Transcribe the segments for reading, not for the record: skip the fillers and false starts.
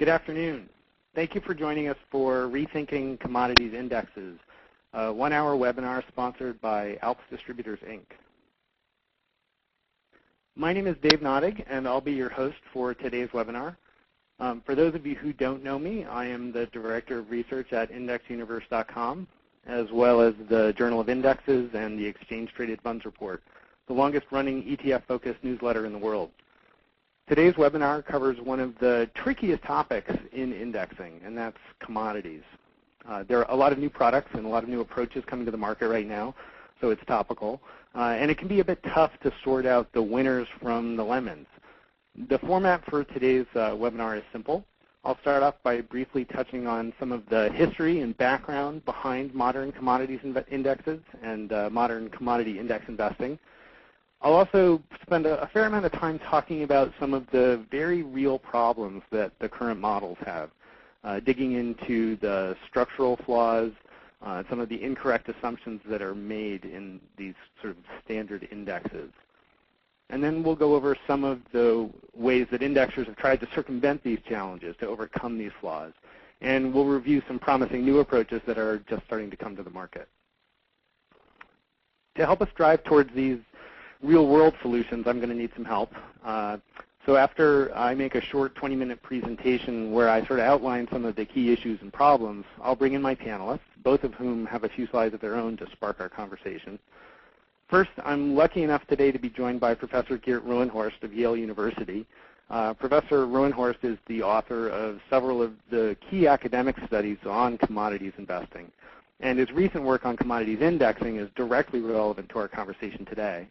Good afternoon. Thank you for joining us for Rethinking Commodities Indexes, a one-hour webinar sponsored by Alps Distributors, Inc. My name is Dave Nadig, and I'll be your host for today's webinar. For those of you who don't know me, I am the Director of Research at indexuniverse.com, as well as the Journal of Indexes and the Exchange Traded Funds Report, the longest-running ETF-focused newsletter in the world. Today's webinar covers one of the trickiest topics in indexing, and that's commodities. There are a lot of new products and a lot of new approaches coming to the market right now, so it's topical. And it can be a bit tough to sort out the winners from the lemons. The format for today's webinar is simple. I'll start off by briefly touching on some of the history and background behind modern commodities indexes and modern commodity index investing. I'll also spend a fair amount of time talking about some of the very real problems that the current models have, digging into the structural flaws, some of the incorrect assumptions that are made in these sort of standard indexes. And then we'll go over some of the ways that indexers have tried to circumvent these challenges, to overcome these flaws. And we'll review some promising new approaches that are just starting to come to the market. To help us drive towards these real-world solutions, I'm going to need some help. So after I make a short 20-minute presentation where I sort of outline some of the key issues and problems, I'll bring in my panelists, both of whom have a few slides of their own to spark our conversation. First, I'm lucky enough today to be joined by Professor Geert Roenhorst of Yale University. Professor Roenhorst is the author of several of the key academic studies on commodities investing. And his recent work on commodities indexing is directly relevant to our conversation today.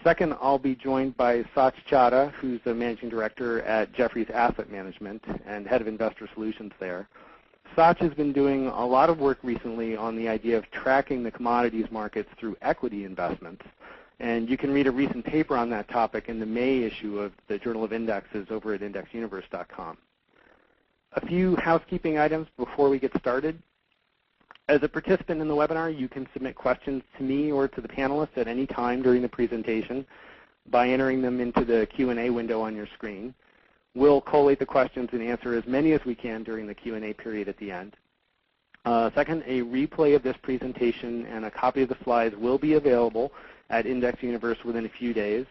Second, I'll be joined by Sach Chadha, who's the Managing Director at Jefferies Asset Management and Head of Investor Solutions there. Sach has been doing a lot of work recently on the idea of tracking the commodities markets through equity investments. And you can read a recent paper on that topic in the May issue of the Journal of Indexes over at indexuniverse.com. A few housekeeping items before we get started. As a participant in the webinar, you can submit questions to me or to the panelists at any time during the presentation by entering them into the Q&A window on your screen. We'll collate the questions and answer as many as we can during the Q&A period at the end. Second, a replay of this presentation and a copy of the slides will be available at Index Universe within a few days.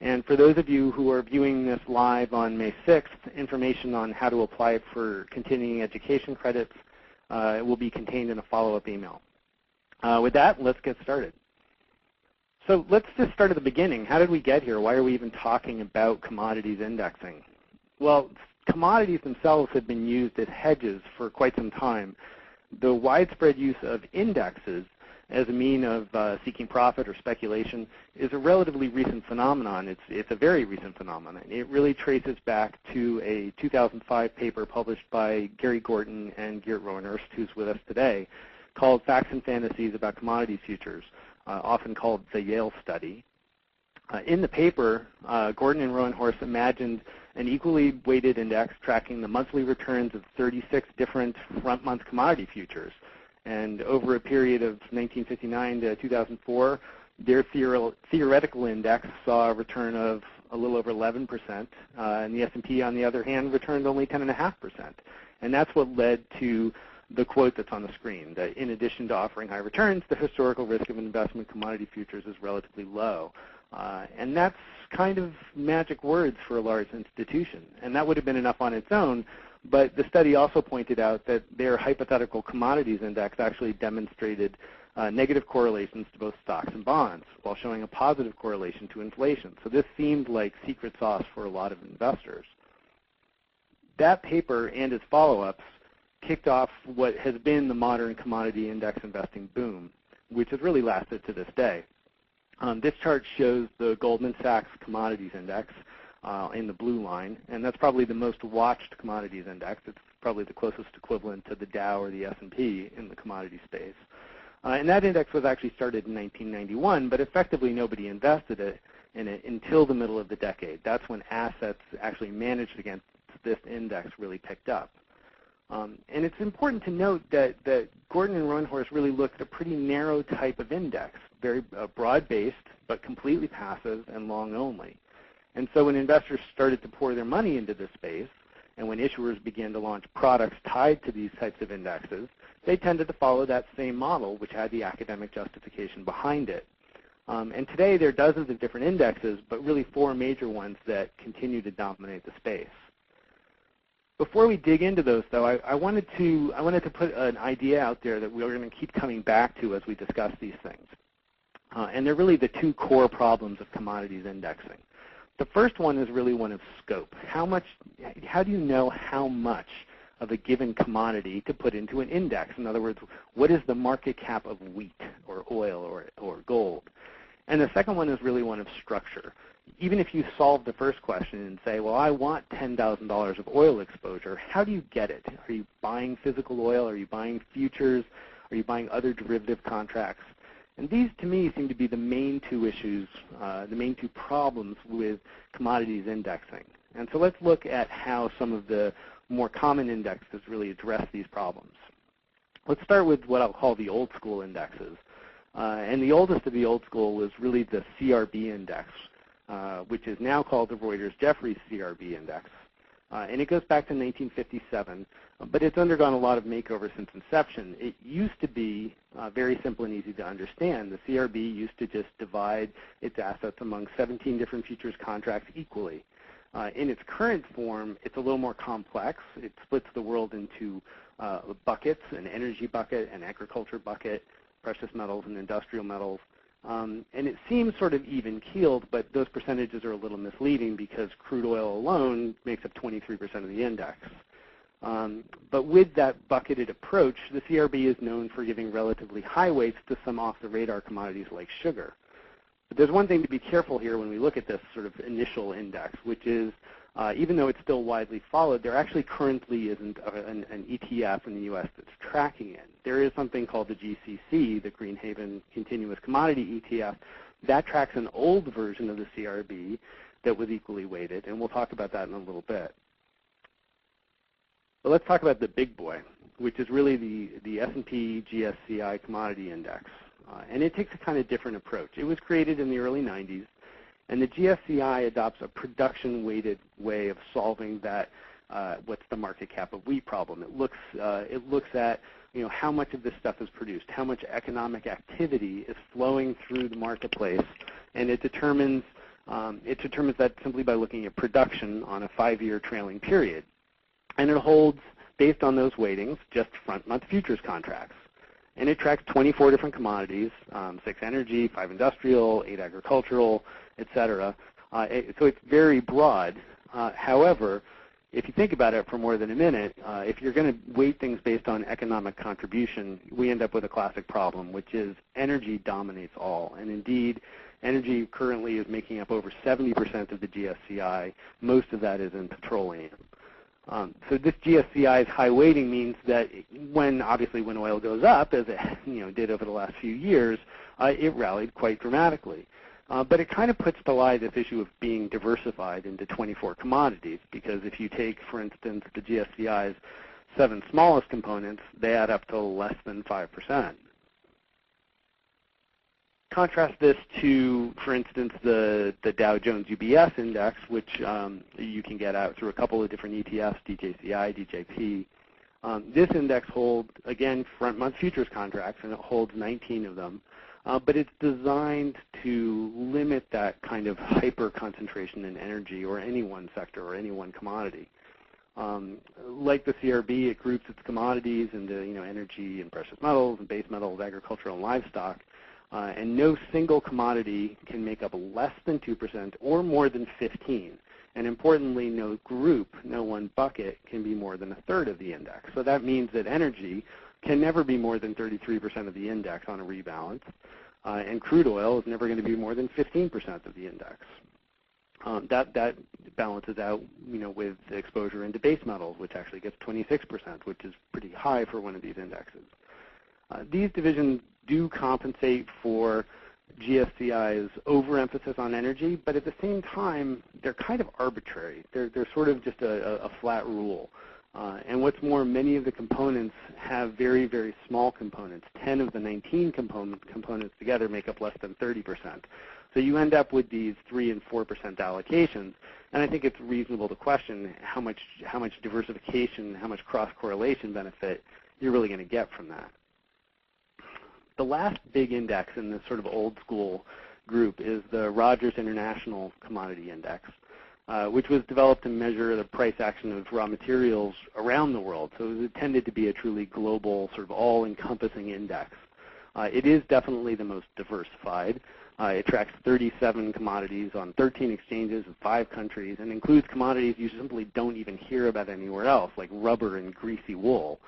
And for those of you who are viewing this live on May 6th, information on how to apply for continuing education credits it will be contained in a follow-up email. With that, let's get started. So let's just start at the beginning. How did we get here? Why are we even talking about commodities indexing? Well, commodities themselves have been used as hedges for quite some time. The widespread use of indexes as a mean of seeking profit or speculation is a relatively recent phenomenon. It's a very recent phenomenon. It really traces back to a 2005 paper published by Gary Gorton and Geert Roenhorst, who's with us today, called Facts and Fantasies About Commodities Futures, often called the Yale Study. In the paper, Gorton and Roenhorst imagined an equally weighted index tracking the monthly returns of 36 different front-month commodity futures. And over a period of 1959 to 2004, their theoretical index saw a return of a little over 11%, and the S&P, on the other hand, returned only 10.5%. And that's what led to the quote that's on the screen, that in addition to offering high returns, the historical risk of investment commodity futures is relatively low. And that's kind of magic words for a large institution. And that would have been enough on its own. But the study also pointed out that their hypothetical commodities index actually demonstrated negative correlations to both stocks and bonds, while showing a positive correlation to inflation. So this seemed like secret sauce for a lot of investors. That paper and its follow-ups kicked off what has been the modern commodity index investing boom, which has really lasted to this day. This chart shows the Goldman Sachs Commodities Index in the blue line, and that's probably the most watched commodities index. It's probably the closest equivalent to the Dow or the S&P in the commodity space. And that index was actually started in 1991, but effectively nobody invested in it until the middle of the decade. That's when assets actually managed against this index really picked up. And it's important to note that Gorton and Roenhorst really looked at a pretty narrow type of index, very broad-based, but completely passive and long only. And so when investors started to pour their money into this space, And when issuers began to launch products tied to these types of indexes, they tended to follow that same model, which had the academic justification behind it. And today there are dozens of different indexes, but really 4 major ones that continue to dominate the space. Before we dig into those, though, I wanted to put an idea out there that we're going to keep coming back to as we discuss these things. And they're really the 2 core problems of commodities indexing. The first one is really one of scope. How do you know how much of a given commodity to put into an index? In other words, what is the market cap of wheat or oil or gold? And the second one is really one of structure. Even if you solve the first question and say, well, I want $10,000 of oil exposure, how do you get it? Are you buying physical oil? Are you buying futures? Are you buying other derivative contracts? And these, to me, seem to be the main 2 issues, the main 2 problems with commodities indexing. And so let's look at how some of the more common indexes really address these problems. Let's start with what I'll call the old school indexes. And the oldest of the old school was really the CRB index, which is now called the Reuters-Jeffries CRB index. And it goes back to 1957, but it's undergone a lot of makeover since inception. It used to be very simple and easy to understand. The CRB used to just divide its assets among 17 different futures contracts equally. In its current form, it's a little more complex. It splits the world into buckets, an energy bucket, an agriculture bucket, precious metals and industrial metals. And it seems sort of even-keeled, but those percentages are a little misleading because crude oil alone makes up 23% of the index. But with that bucketed approach, the CRB is known for giving relatively high weights to some off-the-radar commodities like sugar. But there's one thing to be careful here when we look at this sort of initial index, which is even though it's still widely followed, there actually currently isn't an ETF in the U.S. that's tracking it. There is something called the GCC, the Green Haven Continuous Commodity ETF. That tracks an old version of the CRB that was equally weighted, and we'll talk about that in a little bit. But let's talk about the big boy, which is really the S&P GSCI Commodity Index. And it takes a kind of different approach. It was created in the early 90s. And the GSCI adopts a production-weighted way of solving that what's the market cap of wheat problem. It looks at how much of this stuff is produced, how much economic activity is flowing through the marketplace, and it determines that simply by looking at production on a 5-year trailing period. And it holds, based on those weightings, just front-month futures contracts. And it tracks 24 different commodities, 6 energy, 5 industrial, 8 agricultural, et cetera. So it's very broad. However, if you think about it for more than a minute, if you're going to weight things based on economic contribution, we end up with a classic problem, which is energy dominates all. And indeed, energy currently is making up over 70% of the GSCI. Most of that is in petroleum. So this GSCI's high weighting means that obviously when oil goes up, as it did over the last few years, it rallied quite dramatically. But it kind of puts to lie this issue of being diversified into 24 commodities, because if you take, for instance, the GSCI's 7 smallest components, they add up to less than 5%. Contrast this to, for instance, the Dow JonesUBS index, which you can get out through a couple of different ETFs, DJCI, DJP. This index holds, again, front-month futures contracts, and it holds 19 of them. But it's designed to limit that kind of hyper-concentration in energy or any one sector or any one commodity. Like the CRB, it groups its commodities into energy and precious metals and base metals, agricultural and livestock. And no single commodity can make up less than 2% or more than 15%. And importantly, no group, no one bucket can be more than a third of the index. So that means that energy can never be more than 33% of the index on a rebalance. And crude oil is never going to be more than 15% of the index. That balances out, with the exposure into base metals, which actually gets 26%, which is pretty high for one of these indexes. These divisions do compensate for GSCI's overemphasis on energy, but at the same time, they're kind of arbitrary. They're sort of just a flat rule. And what's more, many of the components have very, very small components. 10 of the 19 components together make up less than 30%. So So you end up with these 3 and 4% allocations, and I think it's reasonable to question how much diversification, how much cross-correlation benefit you're really going to get from that. The last big index in this sort of old school group is the Rogers International Commodity Index, which was developed to measure the price action of raw materials around the world. So it tended to be a truly global, sort of all-encompassing index. It is definitely the most diversified. It tracks 37 commodities on 13 exchanges in 5 countries and includes commodities you simply don't even hear about anywhere else, like rubber and greasy wool.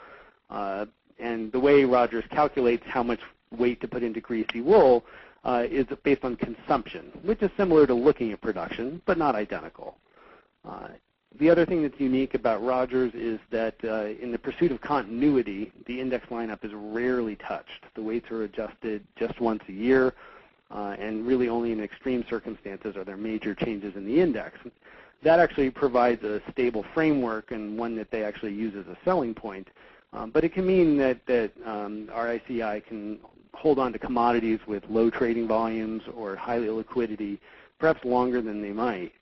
And the way Rogers calculates how much weight to put into greasy wool is based on consumption, which is similar to looking at production, but not identical. The other thing that's unique about Rogers is that in the pursuit of continuity, the index lineup is rarely touched. The weights are adjusted just once a year, and really only in extreme circumstances are there major changes in the index. That actually provides a stable framework and one that they actually use as a selling point. But it can mean that RICI can hold on to commodities with low trading volumes or high liquidity, perhaps longer than they might.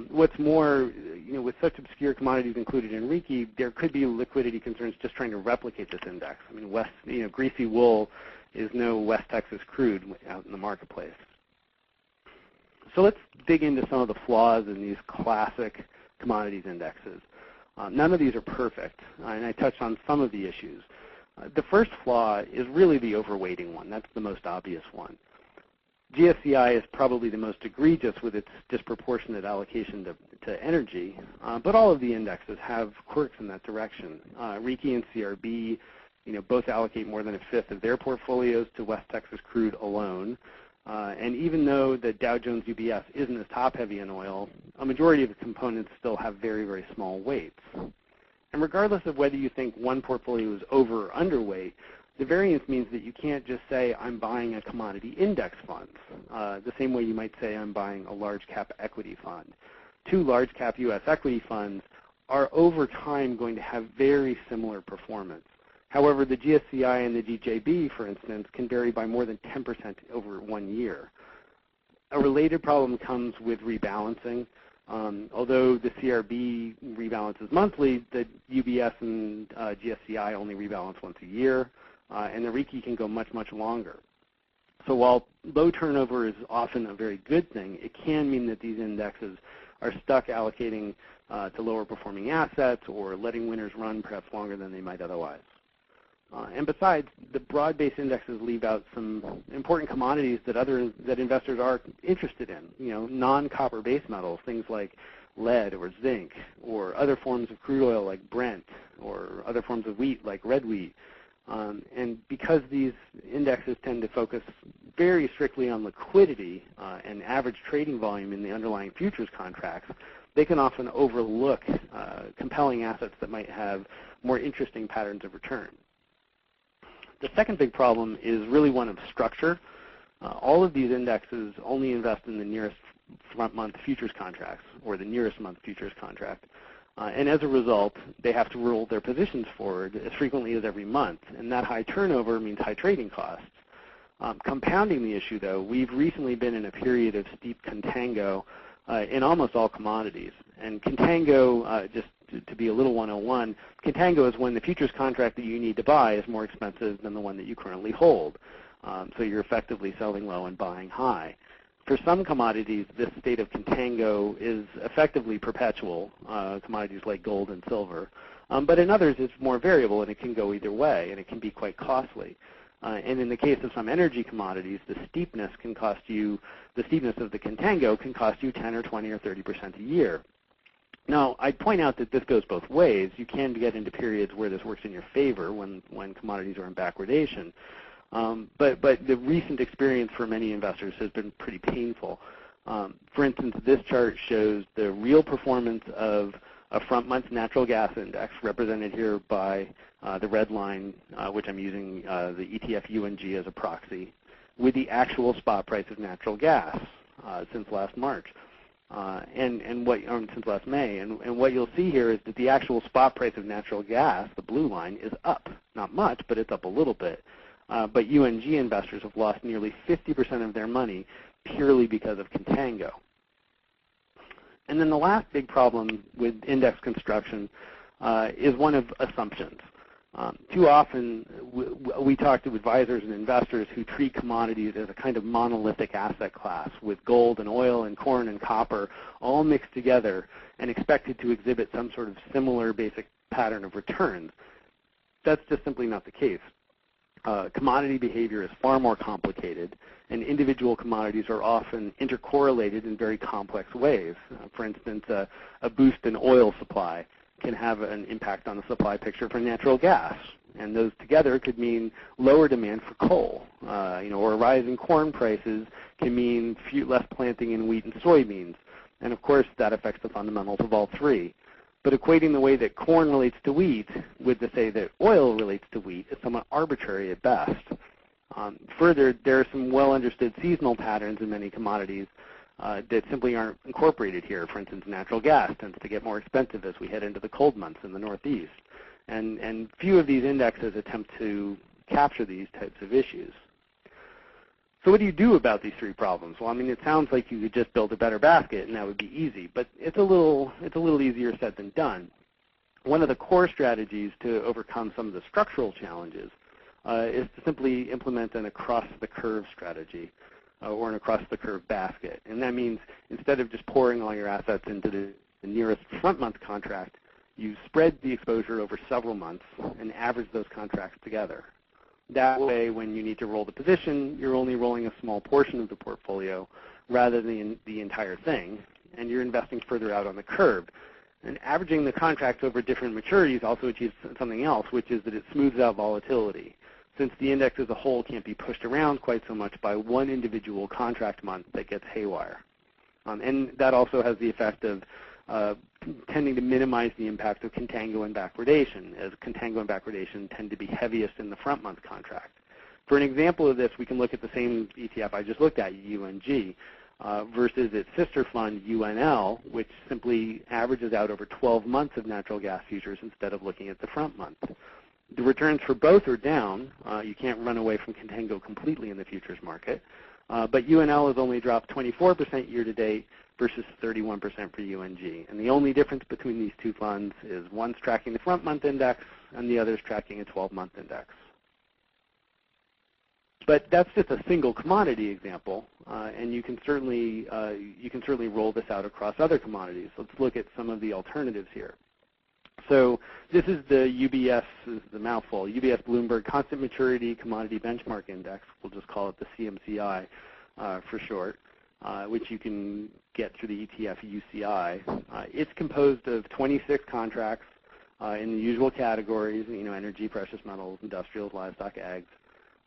What's more, with such obscure commodities included in RICI, there could be liquidity concerns just trying to replicate this index. I mean, greasy wool is no West Texas crude out in the marketplace. So let's dig into some of the flaws in these classic commodities indexes. None of these are perfect, and I touched on some of the issues. The first flaw is really the overweighting one. That's the most obvious one. GSCI is probably the most egregious with its disproportionate allocation to energy, but all of the indexes have quirks in that direction. RICI and CRB, both allocate more than a fifth of their portfolios to West Texas crude alone. And even though the Dow JonesUBS isn't as top-heavy in oil, a majority of the components still have very, very small weights. And regardless of whether you think one portfolio is over or underweight, the variance means that you can't just say, I'm buying a commodity index fund, the same way you might say I'm buying a large cap equity fund. 2 large cap U.S. equity funds are over time going to have very similar performance. However, the GSCI and the GJB, for instance, can vary by more than 10% over 1 year. A related problem comes with rebalancing. Although the CRB rebalances monthly, the UBS and GSCI only rebalance once a year, and the RICI can go much, much longer. So while low turnover is often a very good thing, it can mean that these indexes are stuck allocating to lower performing assets or letting winners run perhaps longer than they might otherwise. And besides, the broad-based indexes leave out some important commodities that investors are interested in. Non-copper base metals, things like lead or zinc, or other forms of crude oil like Brent, or other forms of wheat like red wheat. And because these indexes tend to focus very strictly on liquidity and average trading volume in the underlying futures contracts, they can often overlook compelling assets that might have more interesting patterns of return. The second big problem is really one of structure. All of these indexes only invest in the nearest month futures contracts, or the nearest month futures contract. And as a result, they have to roll their positions forward as frequently as every month. And that high turnover means high trading costs. Compounding the issue, though, we've recently been in a period of steep contango in almost all commodities. And contango, just to be a little 101, contango is when the futures contract that you need to buy is more expensive than the one that you currently hold. So you're effectively selling low and buying high. For some commodities, this state of contango is effectively perpetual, commodities like gold and silver. But in others, it's more variable, and it can go either way, and it can be quite costly. And in the case of some energy commodities, the steepness of the contango can cost you 10 or 20 or 30% a year. Now, I'd point out that this goes both ways. You can get into periods where this works in your favor when commodities are in backwardation. But the recent experience for many investors has been pretty painful. For instance, this chart shows the real performance of a front month natural gas index, represented here by the red line, which I'm using the ETF UNG as a proxy, with the actual spot price of natural gas since last March. Since last May, and what you'll see here is that the actual spot price of natural gas, the blue line, is up. Not much, but it's up a little bit. But UNG investors have lost nearly 50% of their money purely because of contango. And then the last big problem with index construction is one of assumptions. Too often, we talk to advisors and investors who treat commodities as a kind of monolithic asset class with gold and oil and corn and copper all mixed together and expected to exhibit some sort of similar basic pattern of returns. That's just simply not the case. Commodity behavior is far more complicated, and individual commodities are often intercorrelated in very complex ways. For instance, a boost in oil supply can have an impact on the supply picture for natural gas, and those together could mean lower demand for coal. Or a rise in corn prices can mean less planting in wheat and soybeans, and of course that affects the fundamentals of all three. But equating the way that corn relates to wheat with the say that oil relates to wheat is somewhat arbitrary at best. Further, there are some well-understood seasonal patterns in many commodities that simply aren't incorporated here. For instance, natural gas tends to get more expensive as we head into the cold months in the Northeast. And few of these indexes attempt to capture these types of issues. So what do you do about these three problems? Well, I mean, it sounds like you could just build a better basket and that would be easy, but it's a little easier said than done. One of the core strategies to overcome some of the structural challenges is to simply implement an across-the-curve strategy or an across-the-curve basket. And that means instead of just pouring all your assets into the nearest front-month contract, you spread the exposure over several months and average those contracts together. That way, when you need to roll the position, you're only rolling a small portion of the portfolio rather than the entire thing, and you're investing further out on the curve. And averaging the contracts over different maturities also achieves something else, which is that it smooths out volatility, since the index as a whole can't be pushed around quite so much by one individual contract month that gets haywire. And that also has the effect of tending to minimize the impact of contango and backwardation, as contango and backwardation tend to be heaviest in the front month contract. For an example of this, we can look at the same ETF I just looked at, UNG, versus its sister fund, UNL, which simply averages out over 12 months of natural gas futures instead of looking at the front month. The returns for both are down. You can't run away from contango completely in the futures market. But UNL has only dropped 24% year to date versus 31% for UNG. And the only difference between these two funds is one's tracking the front month index and the other's tracking a 12-month index. But that's just a single commodity example, and you can certainly roll this out across other commodities. Let's look at some of the alternatives here. So this is the UBS, this is the mouthful, UBS Bloomberg Constant Maturity Commodity Benchmark Index. We'll just call it the CMCI for short, which you can get through the ETF UCI. It's composed of 26 contracts in the usual categories, energy, precious metals, industrials, livestock, ags.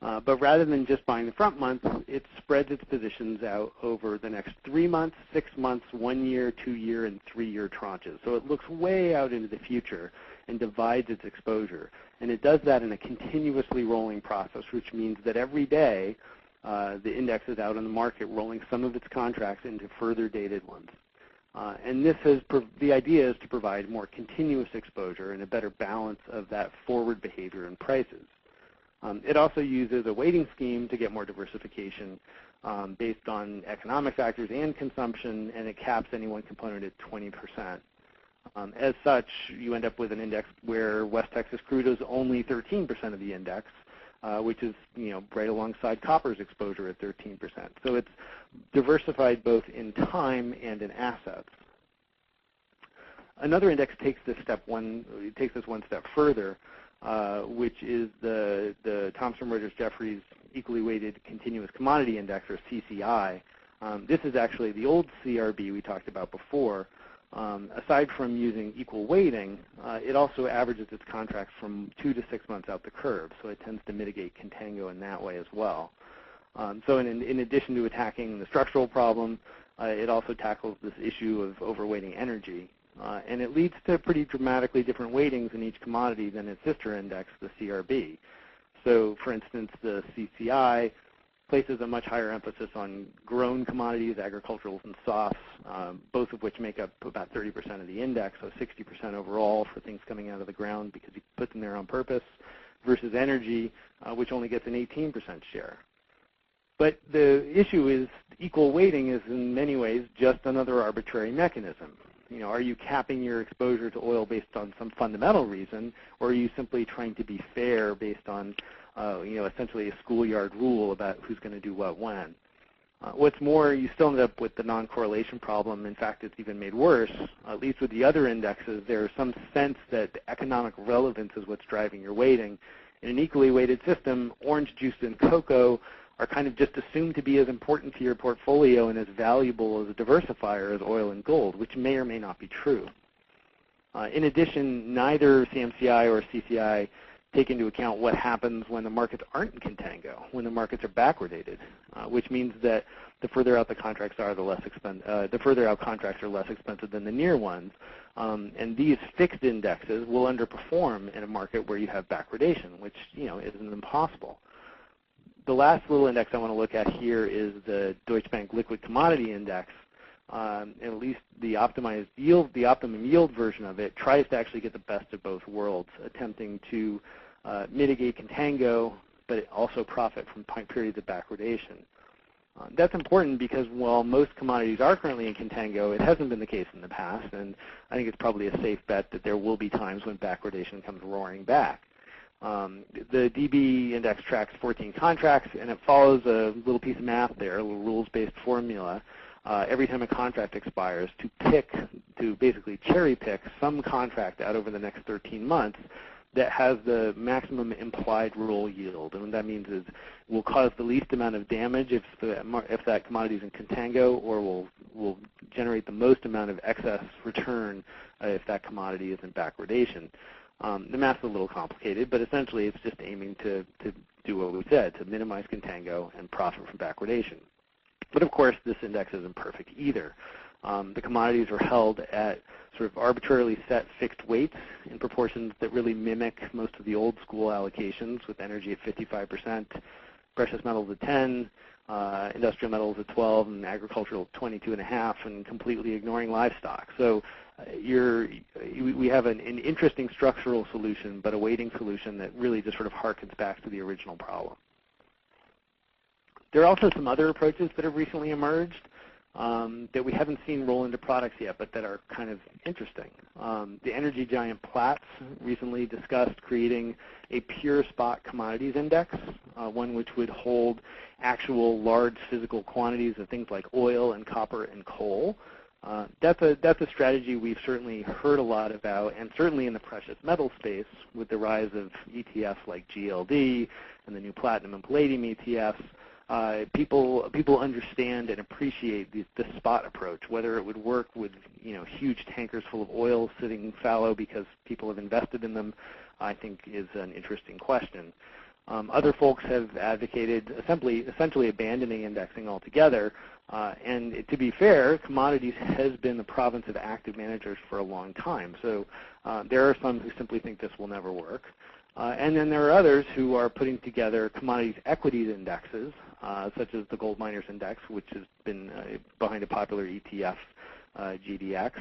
But rather than just buying the front month, it spreads its positions out over the next 3 months, 6 months, 1 year, 2 year, and 3 year tranches. So it looks way out into the future and divides its exposure. And it does that in a continuously rolling process, which means that every day the index is out in the market rolling some of its contracts into further dated ones. And the idea is to provide more continuous exposure and a better balance of that forward behavior and prices. It also uses a weighting scheme to get more diversification based on economic factors and consumption, and it caps any one component at 20%. As such, you end up with an index where West Texas crude is only 13% of the index, which is right alongside copper's exposure at 13%. So it's diversified both in time and in assets. Another index takes this one step further, which is the Thomson Reuters Jeffries Equally Weighted Continuous Commodity Index, or CCI. This is actually the old CRB we talked about before. Aside from using equal weighting, it also averages its contracts from 2 to 6 months out the curve, so it tends to mitigate contango in that way as well. So in addition to attacking the structural problem, it also tackles this issue of overweighting energy. And it leads to pretty dramatically different weightings in each commodity than its sister index, the CRB. So for instance, the CCI places a much higher emphasis on grown commodities, agriculturals and softs, both of which make up about 30% of the index, so 60% overall for things coming out of the ground because you put them there on purpose, versus energy, which only gets an 18% share. But the issue is equal weighting is in many ways just another arbitrary mechanism. You know, are you capping your exposure to oil based on some fundamental reason, or are you simply trying to be fair based on, you know, essentially a schoolyard rule about who's going to do what when? What's more, you still end up with the non-correlation problem. In fact, it's even made worse. At least with the other indexes, there's some sense that the economic relevance is what's driving your weighting. In an equally weighted system, orange juice and cocoa are kind of just assumed to be as important to your portfolio and as valuable as a diversifier as oil and gold, which may or may not be true. In addition, neither CMCI or CCI take into account what happens when the markets aren't in contango, when the markets are backwardated, which means that the further out the contracts are, the further out contracts are less expensive than the near ones. And these fixed indexes will underperform in a market where you have backwardation, which, you know, isn't impossible. The last little index I want to look at here is the Deutsche Bank Liquid Commodity Index. And at least the optimized yield, the optimum yield version of it, tries to actually get the best of both worlds, attempting to mitigate contango, but also profit from periods of backwardation. That's important because while most commodities are currently in contango, it hasn't been the case in the past, and I think it's probably a safe bet that there will be times when backwardation comes roaring back. The DB index tracks 14 contracts, and it follows a little piece of math there, a little rules-based formula. Every time a contract expires, to basically cherry pick some contract out over the next 13 months that has the maximum implied roll yield. And what that means is will cause the least amount of damage if that commodity is in contango, or will generate the most amount of excess return if that commodity is in backwardation. The math's a little complicated, but essentially it's just aiming to do what we said, to minimize contango and profit from backwardation. But of course, this index isn't perfect either. The commodities are held at sort of arbitrarily set fixed weights in proportions that really mimic most of the old school allocations, with energy at 55%, precious metals at 10, industrial metals at 12, and agricultural at 22.5, and completely ignoring livestock. So we have an interesting structural solution, but a weighting solution that really just sort of harkens back to the original problem. There are also some other approaches that have recently emerged that we haven't seen roll into products yet, but that are kind of interesting. The energy giant Platts recently discussed creating a pure spot commodities index, one which would hold actual large physical quantities of things like oil and copper and coal. That's a strategy we've certainly heard a lot about, and certainly in the precious metal space with the rise of ETFs like GLD and the new platinum and palladium ETFs. People understand and appreciate the spot approach. Whether it would work with huge tankers full of oil sitting fallow because people have invested in them, I think is an interesting question. Other folks have advocated essentially abandoning indexing altogether. And to be fair, commodities has been the province of active managers for a long time. So there are some who simply think this will never work. And then there are others who are putting together commodities equities indexes, such as the Gold Miners Index, which has been behind a popular ETF, GDX.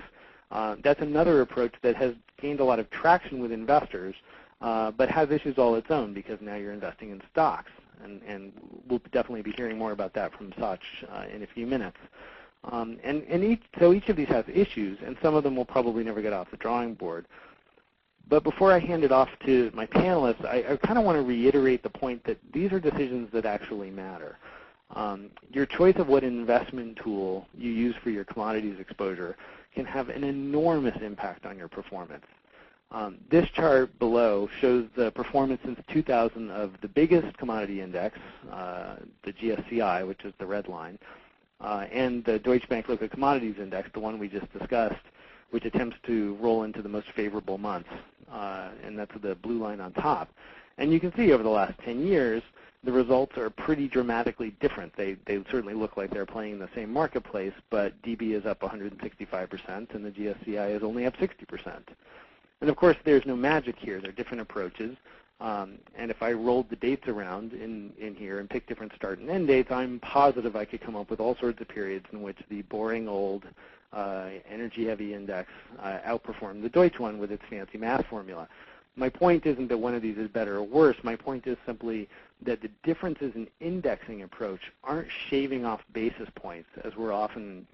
That's another approach that has gained a lot of traction with investors, but has issues all its own because now you're investing in stocks. And we'll definitely be hearing more about that from Sach in a few minutes. So each of these has issues, and some of them will probably never get off the drawing board. But before I hand it off to my panelists, I kind of want to reiterate the point that these are decisions that actually matter. Your choice of what investment tool you use for your commodities exposure can have an enormous impact on your performance. This chart below shows the performance since 2000 of the biggest commodity index, the GSCI, which is the red line, and the Deutsche Bank Liquid Commodities Index, the one we just discussed, which attempts to roll into the most favorable months, and that's the blue line on top. And you can see over the last 10 years, the results are pretty dramatically different. They certainly look like they're playing in the same marketplace, but DB is up 165%, and the GSCI is only up 60%. And of course, there's no magic here. There are different approaches. And if I rolled the dates around in here and picked different start and end dates, I'm positive I could come up with all sorts of periods in which the boring old energy-heavy index outperformed the Deutsche one with its fancy math formula. My point isn't that one of these is better or worse. My point is simply that the differences in indexing approach aren't shaving off basis points as we're often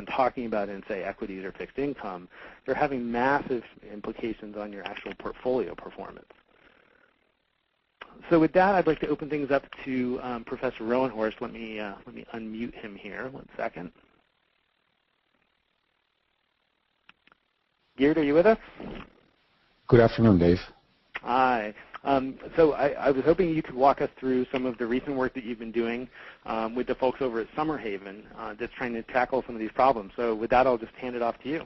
talking about in, say, equities or fixed income. They're having massive implications on your actual portfolio performance. So with that, I'd like to open things up to Professor Rowenhorst. Let me unmute him here. 1 second. Geert, are you with us? Good afternoon, Dave. Hi. So I was hoping you could walk us through some of the recent work that you've been doing with the folks over at Summerhaven that's trying to tackle some of these problems. So with that, I'll just hand it off to you.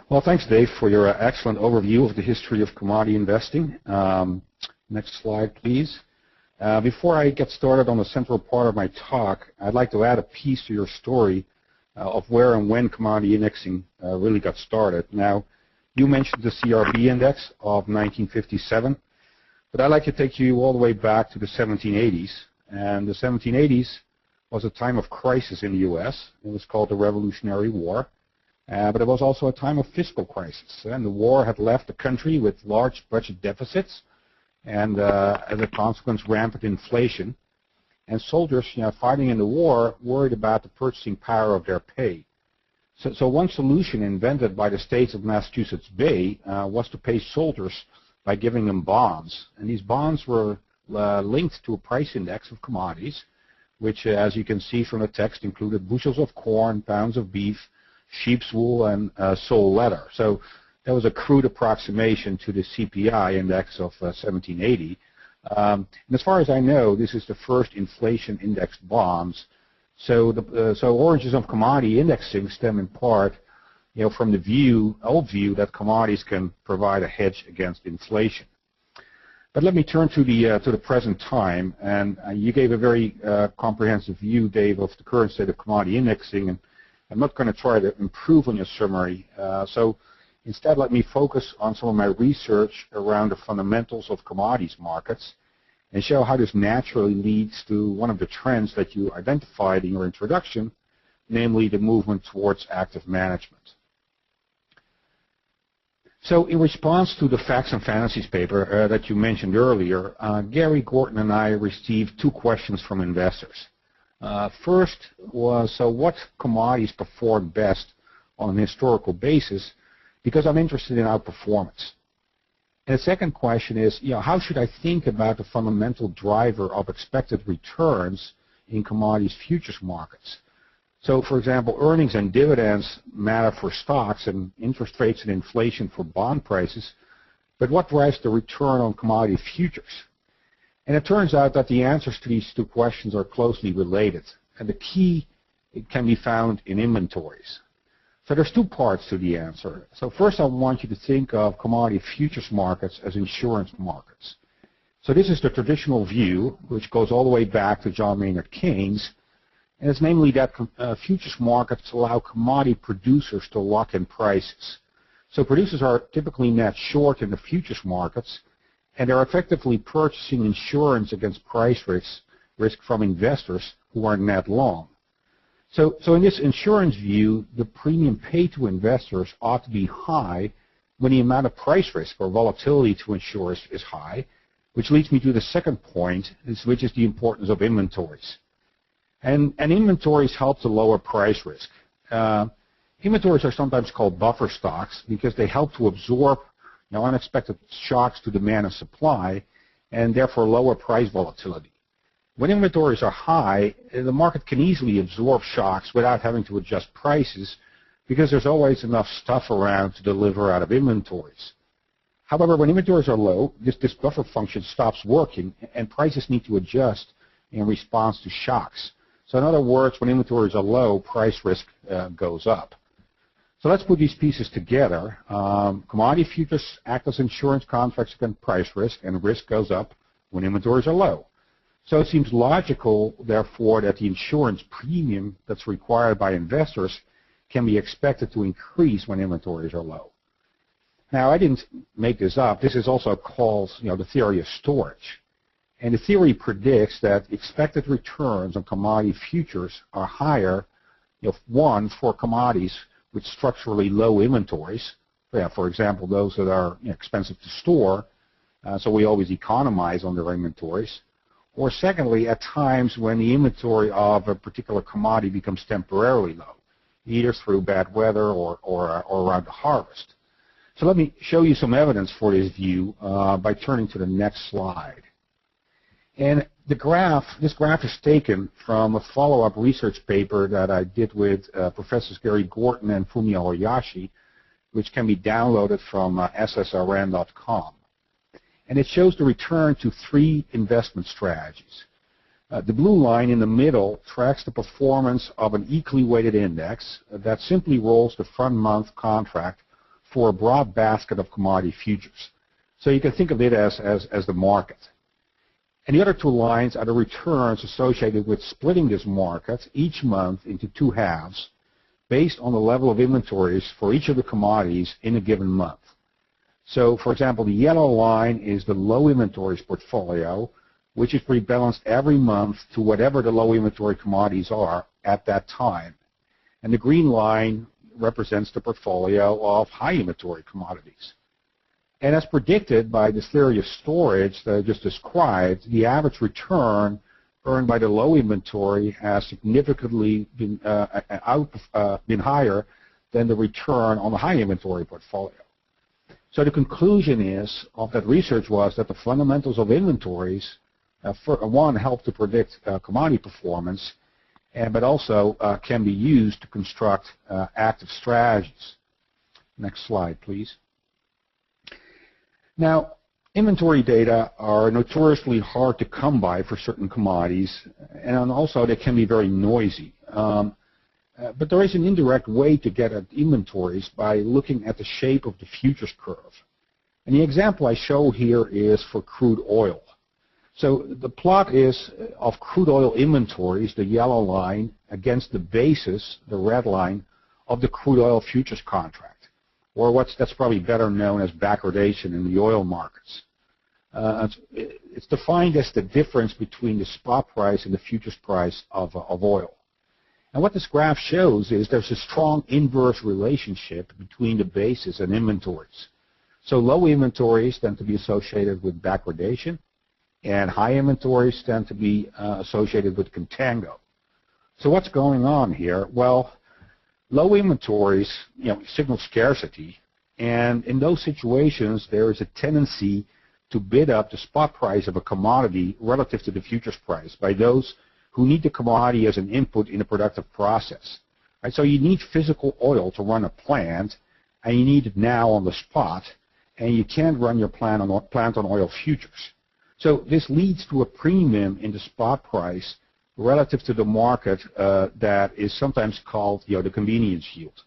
Well, thanks, Dave, for your excellent overview of the history of commodity investing. Next slide, please. Before I get started on the central part of my talk, I'd like to add a piece to your story of where and when commodity indexing really got started. Now, you mentioned the CRB index of 1957, but I'd like to take you all the way back to the 1780s. And the 1780s was a time of crisis in the U.S. It was called the Revolutionary War, but it was also a time of fiscal crisis. And the war had left the country with large budget deficits and, as a consequence, rampant inflation. And soldiers, fighting in the war, worried about the purchasing power of their pay. So one solution invented by the states of Massachusetts Bay was to pay soldiers by giving them bonds. And these bonds were linked to a price index of commodities, which, as you can see from the text, included bushels of corn, pounds of beef, sheep's wool, and sole leather. So that was a crude approximation to the CPI index of 1780. And as far as I know, this is the first inflation-indexed bonds. So origins of commodity indexing stem in part, from the old view that commodities can provide a hedge against inflation. But let me turn to the present time, and you gave a very comprehensive view, Dave, of the current state of commodity indexing, and I'm not going to try to improve on your summary. So instead, let me focus on some of my research around the fundamentals of commodities markets and show how this naturally leads to one of the trends that you identified in your introduction, namely the movement towards active management. So in response to the Facts and Fantasies paper that you mentioned earlier, Gary Gorton and I received 2 questions from investors. First was, so what commodities performed best on an historical basis, because I'm interested in outperformance. And the second question is, how should I think about the fundamental driver of expected returns in commodities futures markets? So, for example, earnings and dividends matter for stocks and interest rates and inflation for bond prices, but what drives the return on commodity futures? And it turns out that the answers to these 2 questions are closely related, and the key can be found in inventories. So there's 2 parts to the answer. So first I want you to think of commodity futures markets as insurance markets. So this is the traditional view, which goes all the way back to John Maynard Keynes, and it's namely that futures markets allow commodity producers to lock in prices. So producers are typically net short in the futures markets, and they're effectively purchasing insurance against price risk from investors who are net long. So in this insurance view, the premium paid to investors ought to be high when the amount of price risk or volatility to insurers is high, which leads me to the second point, which is the importance of inventories. And inventories help to lower price risk. Inventories are sometimes called buffer stocks because they help to absorb unexpected shocks to demand and supply, and therefore lower price volatility. When inventories are high, the market can easily absorb shocks without having to adjust prices because there's always enough stuff around to deliver out of inventories. However, when inventories are low, this buffer function stops working and prices need to adjust in response to shocks. So in other words, when inventories are low, price risk goes up. So let's put these pieces together. Commodity futures act as insurance contracts against price risk, and risk goes up when inventories are low. So it seems logical, therefore, that the insurance premium that's required by investors can be expected to increase when inventories are low. Now, I didn't make this up. This is also called, the theory of storage. And the theory predicts that expected returns on commodity futures are higher, one, for commodities with structurally low inventories, yeah, for example, those that are expensive to store, so we always economize on their inventories. Or secondly, at times when the inventory of a particular commodity becomes temporarily low, either through bad weather or around the harvest. So let me show you some evidence for this view by turning to the next slide. And this graph is taken from a follow-up research paper that I did with Professors Gary Gorton and Fumio Oyashi, which can be downloaded from ssrn.com. And it shows the return to 3 investment strategies. The blue line in the middle tracks the performance of an equally weighted index that simply rolls the front month contract for a broad basket of commodity futures. So you can think of it as the market. And the other 2 lines are the returns associated with splitting this market each month into 2 halves based on the level of inventories for each of the commodities in a given month. So, for example, the yellow line is the low inventories portfolio, which is rebalanced every month to whatever the low inventory commodities are at that time. And the green line represents the portfolio of high inventory commodities. And as predicted by the theory of storage that I just described, the average return earned by the low inventory has significantly been higher than the return on the high inventory portfolio. So the conclusion of that research was that the fundamentals of inventories, for one, help to predict commodity performance, but also can be used to construct active strategies. Next slide, please. Now, inventory data are notoriously hard to come by for certain commodities, and also they can be very noisy. But there is an indirect way to get at inventories by looking at the shape of the futures curve. And the example I show here is for crude oil. So the plot is of crude oil inventories, the yellow line, against the basis, the red line, of the crude oil futures contract, or that's probably better known as backwardation in the oil markets. It's defined as the difference between the spot price and the futures price of oil. And what this graph shows is there's a strong inverse relationship between the basis and inventories. So low inventories tend to be associated with backwardation, and high inventories tend to be associated with contango. So what's going on here? Well, low inventories signal scarcity, and in those situations there is a tendency to bid up the spot price of a commodity relative to the futures price by those who need the commodity as an input in a productive process. Right? So you need physical oil to run a plant, and you need it now on the spot, and you can't run your plant on oil futures. So this leads to a premium in the spot price relative to the market that is sometimes called the convenience yield.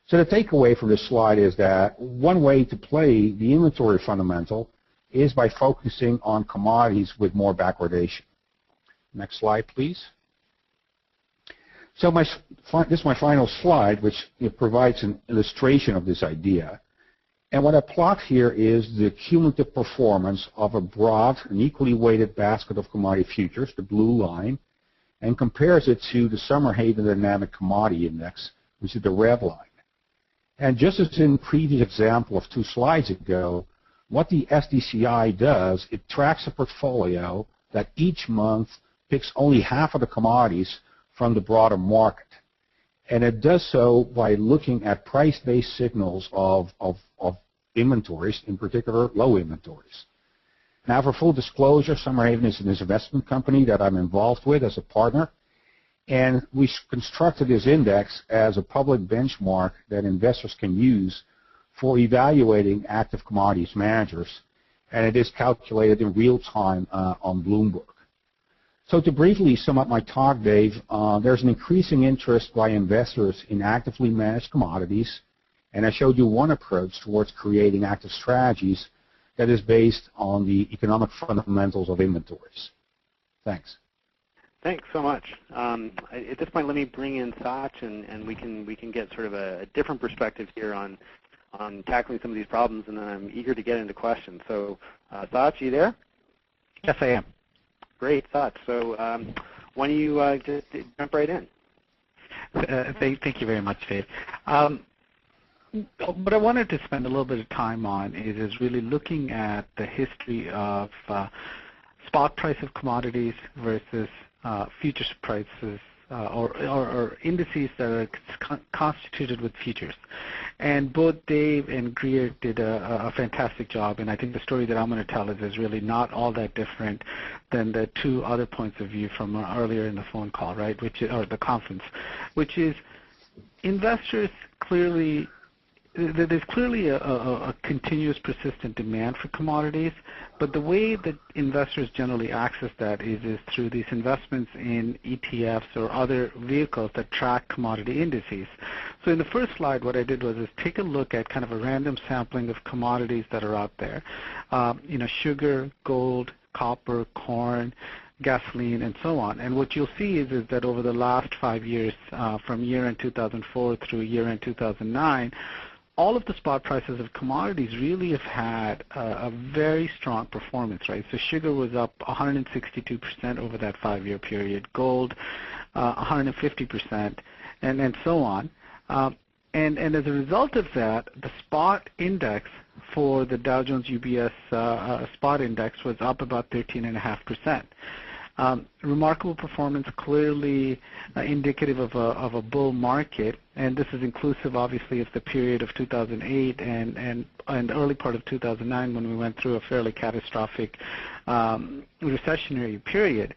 So the takeaway from this slide is that one way to play the inventory fundamental is by focusing on commodities with more backwardation. Next slide, please. So this is my final slide, which provides an illustration of this idea. And what I plot here is the cumulative performance of a broad and equally weighted basket of commodity futures, the blue line, and compares it to the Summerhaven Dynamic Commodity Index, which is the red line. And just as in the previous example of 2 slides ago, what the SDCI does, it tracks a portfolio that each month picks only half of the commodities from the broader market. And it does so by looking at price-based signals of inventories, in particular low inventories. Now, for full disclosure, Summerhaven is an investment company that I'm involved with as a partner, and we constructed this index as a public benchmark that investors can use for evaluating active commodities managers, and it is calculated in real time on Bloomberg. So to briefly sum up my talk, Dave, there's an increasing interest by investors in actively managed commodities, and I showed you one approach towards creating active strategies that is based on the economic fundamentals of inventories. Thanks. Thanks so much. At this point, let me bring in Sach, and we can get sort of a different perspective here on tackling some of these problems, and then I'm eager to get into questions. So, Sach, you there? Yes, I am. Great, Sach. So why don't you just jump right in? Thank you very much, Dave. what I wanted to spend a little bit of time on is really looking at the history of spot price of commodities versus futures prices or indices that are constituted with futures. And both Dave and Greer did a fantastic job, and I think the story that I'm going to tell is really not all that different than the two other points of view from earlier in the phone call, right, or the conference, which is investors clearly, there's clearly a continuous persistent demand for commodities, but the way that investors generally access that is through these investments in ETFs or other vehicles that track commodity indices. So in the first slide, what I did was take a look at kind of a random sampling of commodities that are out there. Sugar, gold, copper, corn, gasoline, and so on. And what you'll see is that over the last 5 years, from year-end 2004 through year-end 2009, all of the spot prices of commodities really have had a very strong performance, right? So sugar was up 162% over that 5-year period, gold 150%, and so on. And as a result of that, the spot index for the Dow JonesUBS spot index was up about 13.5%. Remarkable performance, clearly indicative of a bull market, and this is inclusive, obviously, of the period of 2008 and early part of 2009 when we went through a fairly catastrophic recessionary period.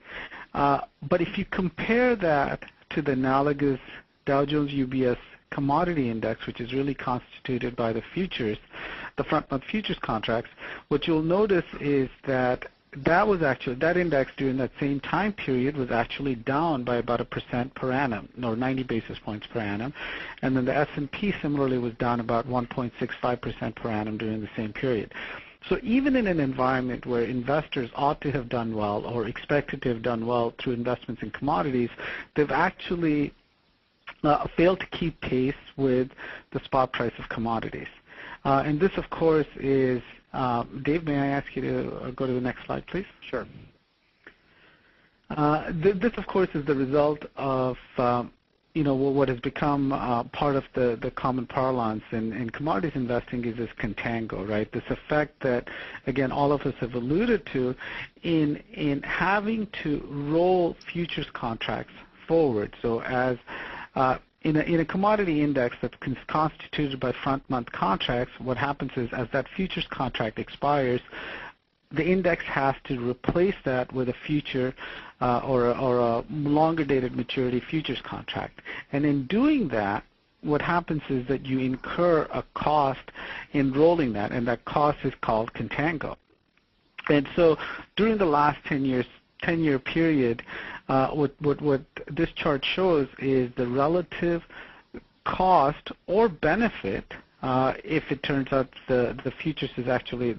But if you compare that to the analogous Dow JonesUBS commodity index, which is really constituted by the futures, the front-month futures contracts, what you'll notice is that that index during that same time period was actually down by about 1% per annum, or 90 basis points per annum. And then the S&P similarly was down about 1.65% per annum during the same period. So even in an environment where investors ought to have done well or expected to have done well through investments in commodities, they've actually failed to keep pace with the spot price of commodities. And this, of course, is Dave, may I ask you to go to the next slide, please? Sure. This, of course, is the result of what has become part of the common parlance in commodities investing is this contango, right? This effect that, again, all of us have alluded to in having to roll futures contracts forward. So as in a commodity index that's constituted by front-month contracts, what happens is as that futures contract expires, the index has to replace that with a future or a longer-dated maturity futures contract. And in doing that, what happens is that you incur a cost in rolling that, and that cost is called contango. And so during the last 10-year period, what this chart shows is the relative cost or benefit if it turns out the futures is actually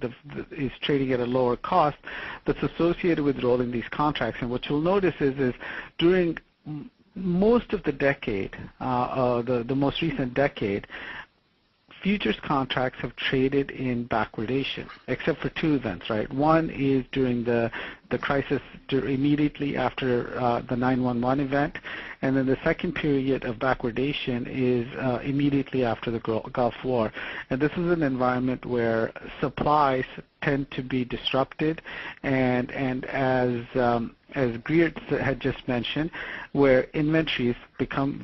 is trading at a lower cost that's associated with rolling these contracts. And what you'll notice is during most of the decade, the most recent decade, futures contracts have traded in backwardation, except for two events, right? One is during the crisis immediately after the 9/11 event, and then the second period of backwardation is immediately after the Gulf War. And this is an environment where supplies tend to be disrupted, and as Greer had just mentioned, where inventories become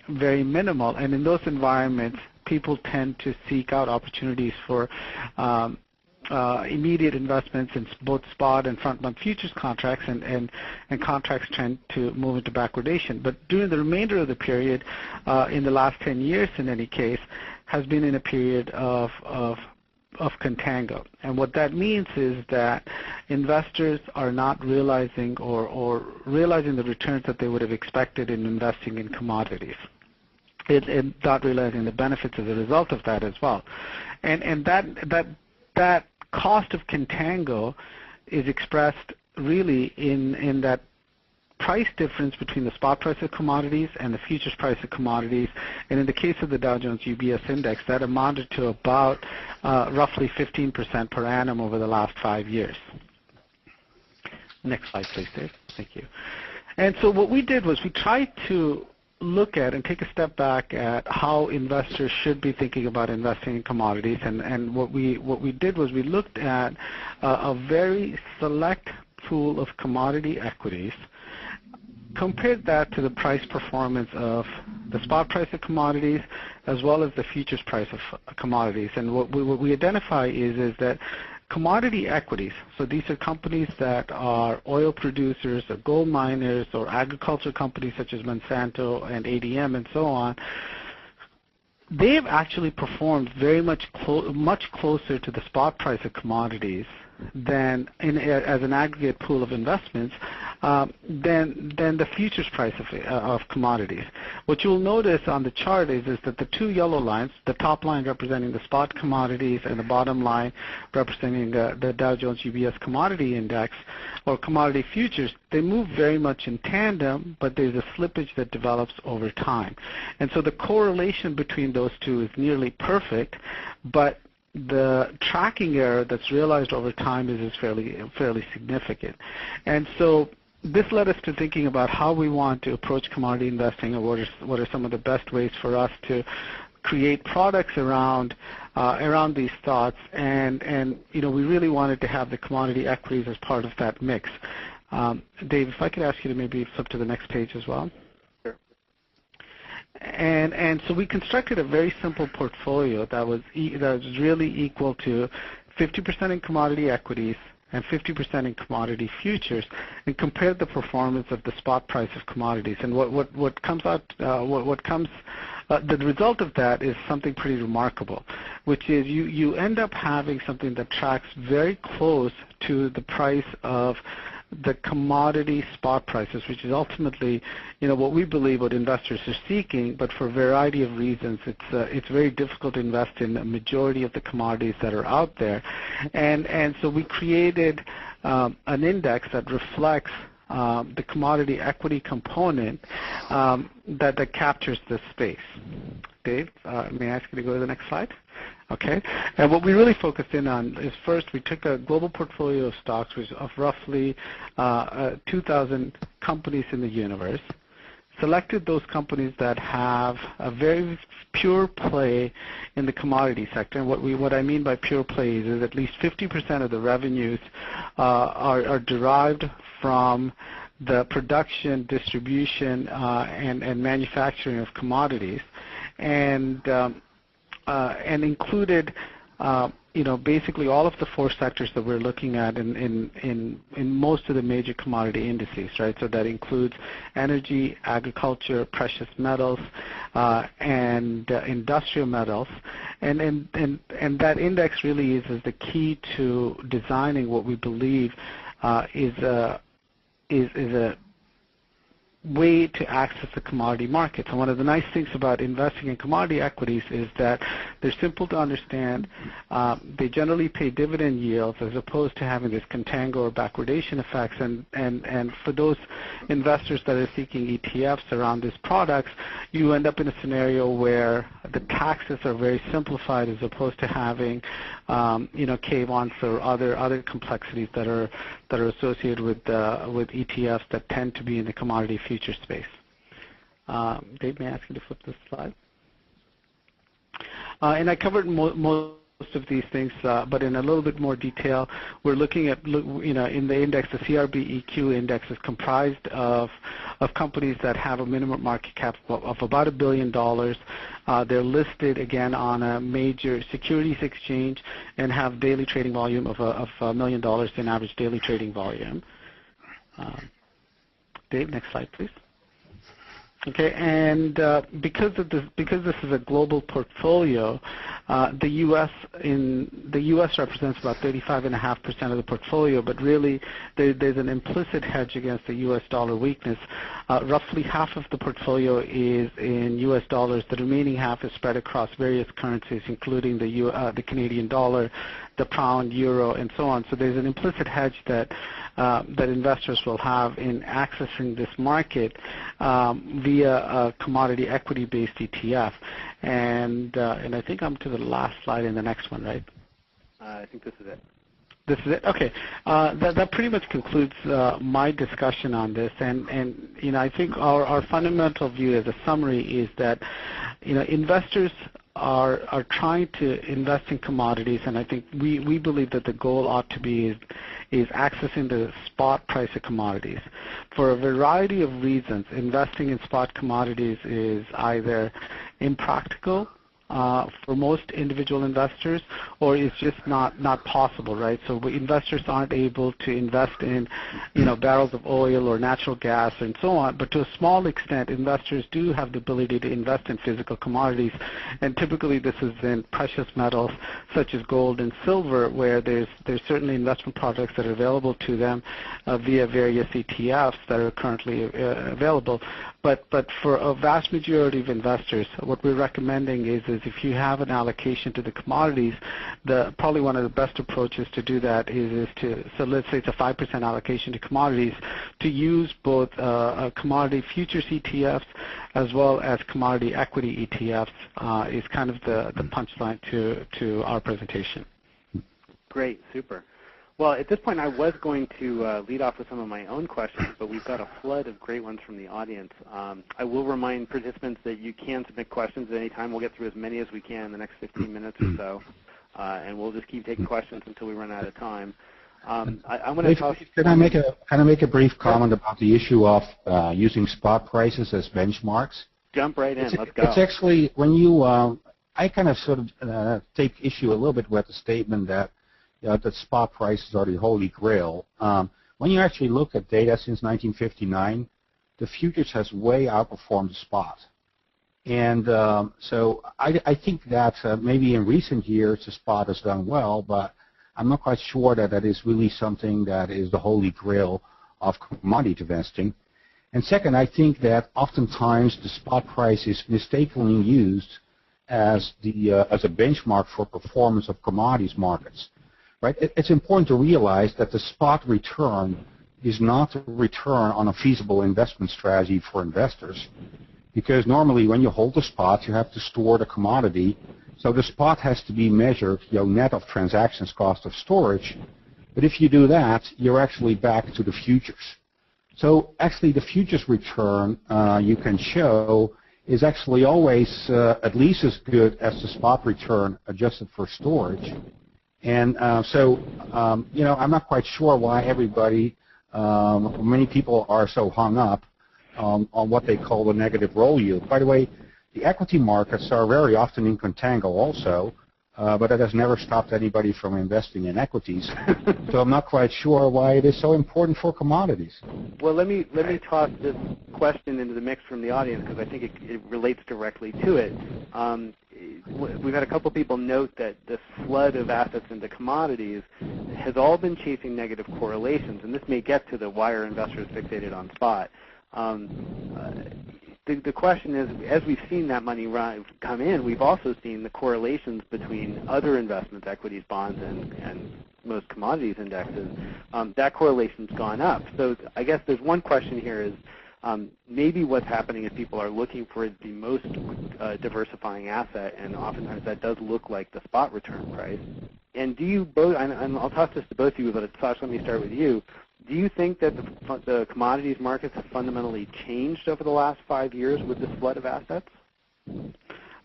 very minimal, and in those environments, people tend to seek out opportunities for immediate investments in both spot and front-month futures contracts, and contracts tend to move into backwardation. But during the remainder of the period, in the last 10 years in any case, has been in a period of contango. And what that means is that investors are not realizing or realizing the returns that they would have expected in investing in commodities. And not realizing the benefits as a result of that as well. And that cost of contango is expressed really in that price difference between the spot price of commodities and the futures price of commodities. And in the case of the Dow JonesUBS index, that amounted to about roughly 15% per annum over the last 5 years. Next slide, please, Dave. Thank you. And so what we did was we tried to look at and take a step back at how investors should be thinking about investing in commodities. And what we did was we looked at a very select pool of commodity equities, compared that to the price performance of the spot price of commodities as well as the futures price of commodities. And what we identify is that commodity equities, so these are companies that are oil producers or gold miners or agriculture companies such as Monsanto and ADM and so on, they've actually performed very much closer to the spot price of commodities than as an aggregate pool of investments than the futures price of commodities. What you'll notice on the chart is that the two yellow lines, the top line representing the spot commodities and the bottom line representing the Dow JonesUBS commodity index or commodity futures, they move very much in tandem, but there's a slippage that develops over time. And so the correlation between those two is nearly perfect, but the tracking error that's realized over time is fairly significant. And so this led us to thinking about how we want to approach commodity investing, and what are some of the best ways for us to create products around these thoughts. And we really wanted to have the commodity equities as part of that mix. Dave, if I could ask you to maybe flip to the next page as well. And so we constructed a very simple portfolio that was really equal to 50% in commodity equities and 50% in commodity futures, and compared the performance of the spot price of commodities. And what comes out, the result of that is something pretty remarkable, which is you end up having something that tracks very close to the price of the commodity spot prices, which is ultimately, what we believe what investors are seeking, but for a variety of reasons, it's very difficult to invest in a majority of the commodities that are out there. And so we created an index that reflects the commodity equity component that captures this space. Dave, may I ask you to go to the next slide? Okay, and what we really focused in on is, first, we took a global portfolio of stocks of roughly 2,000 companies in the universe, selected those companies that have a very pure play in the commodity sector. And what I mean by pure play is at least 50% of the revenues are derived from the production, distribution, and manufacturing of commodities, and included basically all of the four sectors that we're looking at in most of the major commodity indices, right? So that includes energy, agriculture, precious metals, and industrial metals, and that index really is the key to designing what we believe is a way to access the commodity markets. And one of the nice things about investing in commodity equities is that they're simple to understand. They generally pay dividend yields as opposed to having this contango or backwardation effects. And for those investors that are seeking ETFs around these products, you end up in a scenario where the taxes are very simplified as opposed to having K-1s or other complexities that are associated with ETFs that tend to be in the commodity future space. Dave, may I ask you to flip this slide? And I covered most of these things, but in a little bit more detail. We're looking at, in the index, the CRB-EQ index is comprised of companies that have a minimum market cap of about $1 billion. They're listed, again, on a major securities exchange and have daily trading volume of $1 million in average daily trading volume. Dave, next slide, please. Okay, and because this is a global portfolio, the U.S. represents about 35.5% of the portfolio, but really there's an implicit hedge against the U.S. dollar weakness. Roughly half of the portfolio is in U.S. dollars. The remaining half is spread across various currencies, including the Canadian dollar, the pound, euro, and so on. So there's an implicit hedge that investors will have in accessing this market via a commodity equity-based ETF. And I think I'm to the last slide in the next one, right? I think this is it. This is it? Okay. That pretty much concludes my discussion on this. And I think our fundamental view as a summary is that, investors are trying to invest in commodities, and I think we believe that the goal ought to be is accessing the spot price of commodities. For a variety of reasons, investing in spot commodities is either impractical for most individual investors, or it's just not possible, right? So investors aren't able to invest in, barrels of oil or natural gas and so on. But to a small extent, investors do have the ability to invest in physical commodities, and typically this is in precious metals such as gold and silver, where there's certainly investment products that are available to them via various ETFs that are currently available. But for a vast majority of investors, what we're recommending is if you have an allocation to the commodities, probably one of the best approaches to do that is so let's say it's a 5% allocation to commodities, to use both commodity futures ETFs as well as commodity equity ETFs is kind of the punchline to our presentation. Great, super. Well, at this point, I was going to lead off with some of my own questions, but we've got a flood of great ones from the audience. I will remind participants that you can submit questions at any time. We'll get through as many as we can in the next 15 minutes or so, and we'll just keep taking questions until we run out of time. I'm going to talk. Can I make a brief comment about the issue of using spot prices as benchmarks? Jump right in. Let's go. It's actually when you. I kind of sort of take issue a little bit with the statement that that spot prices are the holy grail. When you actually look at data since 1959, the futures has way outperformed the spot. And so I think that maybe in recent years the spot has done well, but I'm not quite sure that that is really something that is the holy grail of commodity investing. And second, I think that oftentimes the spot price is mistakenly used as a benchmark for performance of commodities markets. Right? It's important to realize that the spot return is not a return on a feasible investment strategy for investors, because normally when you hold the spot, you have to store the commodity. So the spot has to be measured, net of transactions cost of storage. But if you do that, you're actually back to the futures. So actually the futures return you can show is actually always at least as good as the spot return adjusted for storage. And I'm not quite sure why many people are so hung up on what they call the negative roll yield. By the way, the equity markets are very often in contango also, but that has never stopped anybody from investing in equities. So I'm not quite sure why it is so important for commodities. Well, let me toss this question into the mix from the audience, because I think it relates directly to it. We've had a couple people note that the flood of assets into commodities has all been chasing negative correlations, and this may get to the why are investors fixated on spot. The question is, as we've seen that money come in, we've also seen the correlations between other investments, equities, bonds, and most commodities indexes. That correlation's gone up. So I guess there's one question here is, maybe what's happening is people are looking for the most diversifying asset, and oftentimes that does look like the spot return price. And do you both, and I'll toss this to both of you, but Sasha, let me start with you. Do you think that the commodities markets have fundamentally changed over the last 5 years with this flood of assets?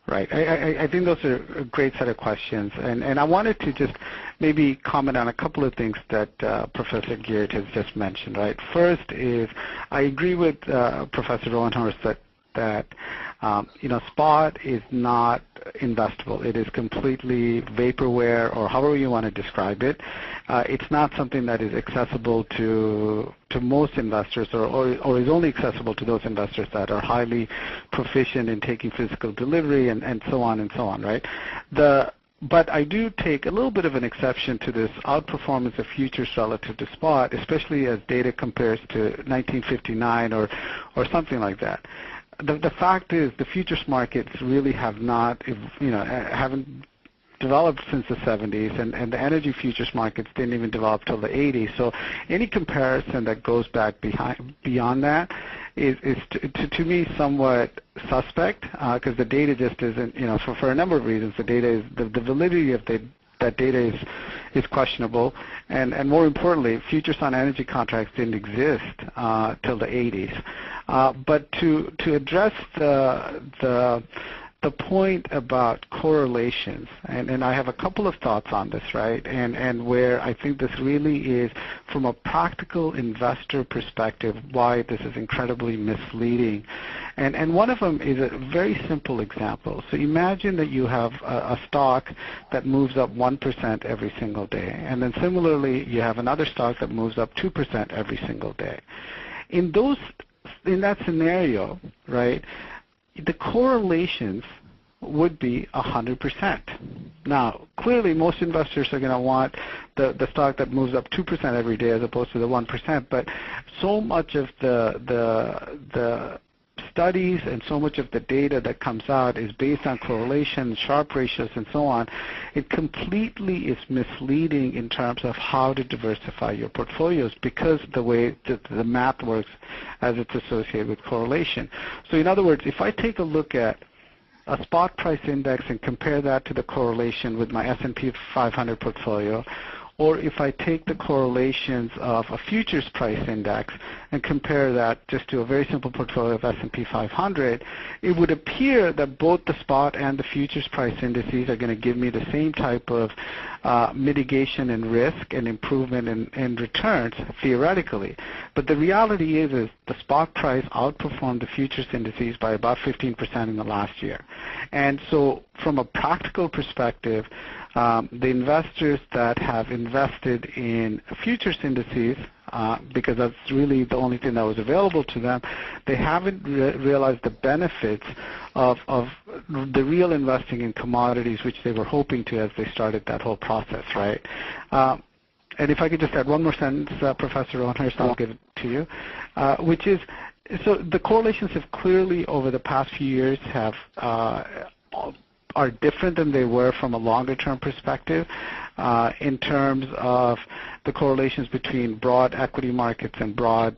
Right. I think those are a great set of questions. And I wanted to just maybe comment on a couple of things that Professor Geert has just mentioned. Right. First is I agree with Professor Rowenhorst that spot is not investable. It is completely vaporware, or however you want to describe it. It's not something that is accessible to most investors, or is only accessible to those investors that are highly proficient in taking physical delivery and so on, right? But I do take a little bit of an exception to this outperformance of futures relative to spot, especially as data compares to 1959 or something like that. The fact is the futures markets really have not, haven't developed since the 70s, and the energy futures markets didn't even develop till the 80s. So any comparison that goes back beyond that is to me somewhat suspect, because the data just isn't, for a number of reasons, the data is, the validity of the that data is questionable, and more importantly, futures on energy contracts didn't exist till the 80s. But to address the point about correlations, and I have a couple of thoughts on this, right? And where I think this really is, from a practical investor perspective, why this is incredibly misleading. And one of them is a very simple example. So imagine that you have a stock that moves up 1% every single day, and then similarly you have another stock that moves up 2% every single day. In that scenario, right, the correlations would be 100%. Now, clearly, most investors are going to want the stock that moves up 2% every day as opposed to the 1%. But so much of the studies and so much of the data that comes out is based on correlation, Sharpe ratios, and so on. It completely is misleading in terms of how to diversify your portfolios because the way that the math works as it's associated with correlation. So in other words, if I take a look at a spot price index and compare that to the correlation with my S&P 500 portfolio, or if I take the correlations of a futures price index and compare that just to a very simple portfolio of S&P 500, it would appear that both the spot and the futures price indices are going to give me the same type of mitigation in risk and improvement in returns, theoretically. But the reality is the spot price outperformed the futures indices by about 15% in the last year. And so from a practical perspective, the investors that have invested in futures indices, because that's really the only thing that was available to them, they haven't realized the benefits of the real investing in commodities, which they were hoping to as they started that whole process, right? And if I could just add one more sentence, Professor Owenhurst, I'll give it to you, which is, so the correlations have clearly over the past few years are different than they were from a longer-term perspective in terms of the correlations between broad equity markets and broad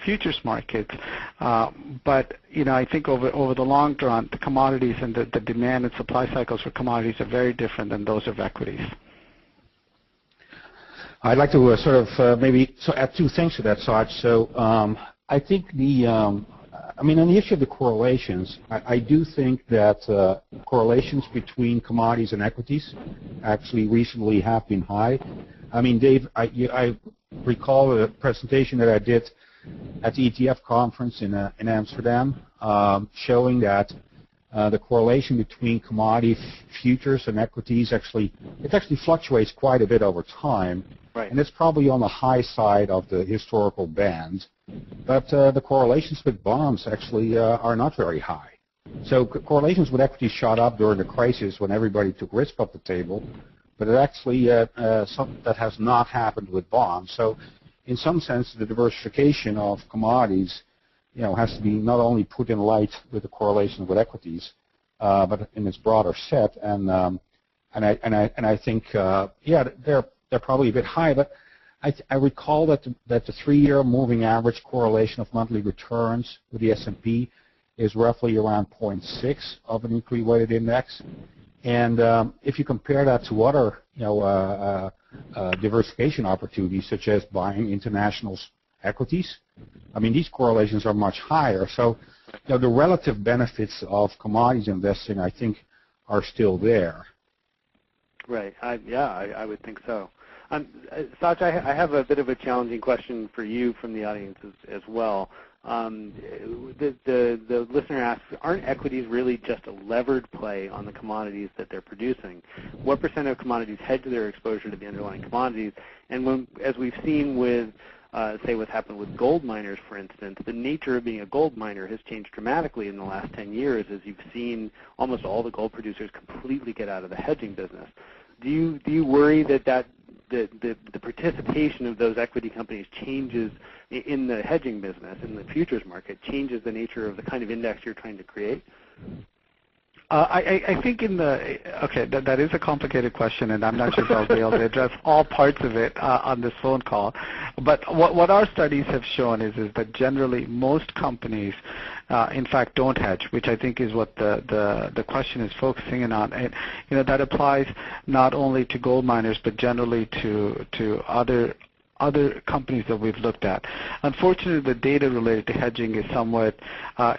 futures markets. But I think over the long run, the commodities and the demand and supply cycles for commodities are very different than those of equities. I'd like to maybe add two things to that, Sarge. So I think on the issue of the correlations, I do think that correlations between commodities and equities actually recently have been high. I mean, Dave, I recall a presentation that I did at the ETF conference in Amsterdam showing that the correlation between commodity futures and equities actually fluctuates quite a bit over time. Right. And it's probably on the high side of the historical band. But the correlations with bonds actually are not very high. So correlations with equities shot up during the crisis when everybody took risk off the table, but it actually something that has not happened with bonds. So in some sense, the diversification of commodities has to be not only put in light with the correlation with equities, but in its broader set. And I think they're probably a bit high, but I recall that the 3-year moving average correlation of monthly returns with the S&P is roughly around 0.6 of an equally weighted index. And if you compare that to other diversification opportunities, such as buying international equities, I mean, these correlations are much higher. So the relative benefits of commodities investing, I think, are still there. Right. I would think so. Sach, I have a bit of a challenging question for you from the audience as well. The listener asks, aren't equities really just a levered play on the commodities that they're producing? What % of commodities hedge their exposure to the underlying commodities? And as we've seen with, say, what's happened with gold miners, for instance, the nature of being a gold miner has changed dramatically in the last 10 years as you've seen almost all the gold producers completely get out of the hedging business. Do you worry that the participation of those equity companies changes in the hedging business, in the futures market, changes the nature of the kind of index you're trying to create? I think that is a complicated question, and I'm not sure if I'll be able to address all parts of it on this phone call. But what our studies have shown is that generally most companies, in fact, don't hedge, which I think is what the question is focusing in on. And that applies not only to gold miners, but generally to other companies that we've looked at. Unfortunately, the data related to hedging is somewhat,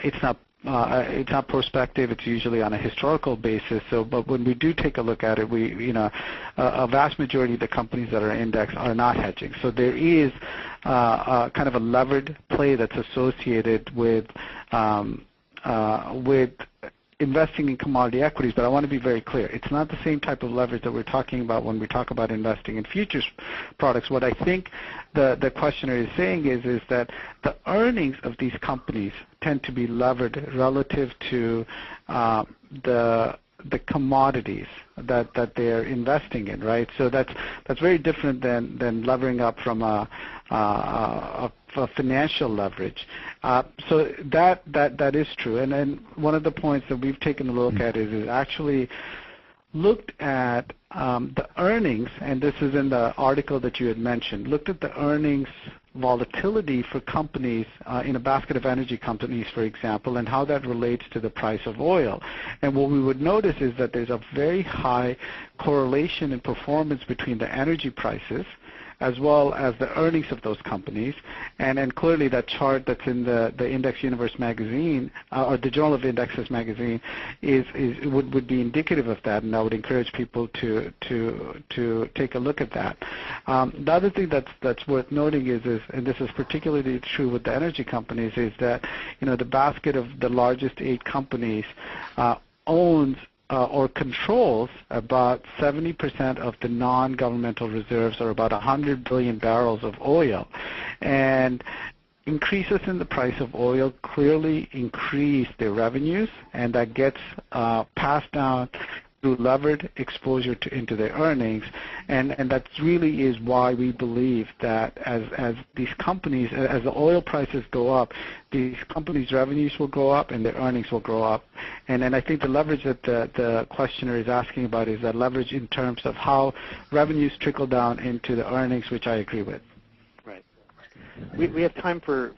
it's not prospective. It's usually on a historical basis. But when we do take a look at it, a vast majority of the companies that are indexed are not hedging. So there is kind of a levered play that's associated with investing in commodity equities, but I want to be very clear. It's not the same type of leverage that we're talking about when we talk about investing in futures products. What I think the questioner is saying is that the earnings of these companies tend to be levered relative to the commodities that they're investing in, right? So that's very different than levering up from a financial leverage. So that is true. And then one of the points that we've taken a look at is actually looked at the earnings, and this is in the article that you had mentioned, looked at the earnings volatility for companies in a basket of energy companies, for example, and how that relates to the price of oil. And what we would notice is that there's a very high correlation in performance between the energy prices as well as the earnings of those companies. And clearly that chart that's in the Index Universe magazine, or the Journal of Indexes magazine, would be indicative of that, and I would encourage people to take a look at that. The other thing that's worth noting is, and this is particularly true with the energy companies, is that the basket of the largest 8 companies owns or controls about 70% of the non-governmental reserves, or about 100 billion barrels of oil. And increases in the price of oil clearly increase their revenues, and that gets passed down through levered exposure into their earnings, and that really is why we believe that as these companies, as the oil prices go up, these companies' revenues will go up and their earnings will grow up. And I think the leverage that the questioner is asking about is that leverage in terms of how revenues trickle down into the earnings, which I agree with. We have time for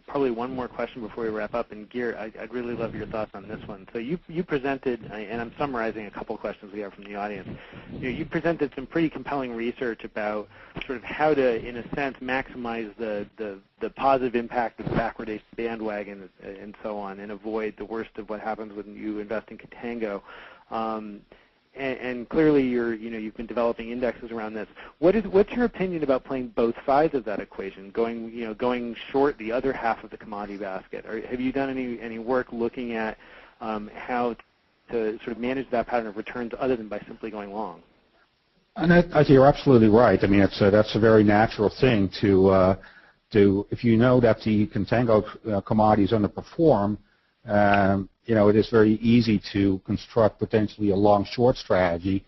probably one more question before we wrap up. And Gear, I'd really love your thoughts on this one. So you presented, and I'm summarizing a couple questions we have from the audience. You presented some pretty compelling research about sort of how to, in a sense, maximize the positive impact of the backwardation bandwagon and so on, and avoid the worst of what happens when you invest in contango. And clearly you've been developing indexes around this. What's your opinion about playing both sides of that equation, going short the other half of the commodity basket? Or have you done any work looking at how to sort of manage that pattern of returns other than by simply going long? And I think you're absolutely right. I mean, that's a very natural thing to if you know that the contango commodities underperform. It is very easy to construct potentially a long-short strategy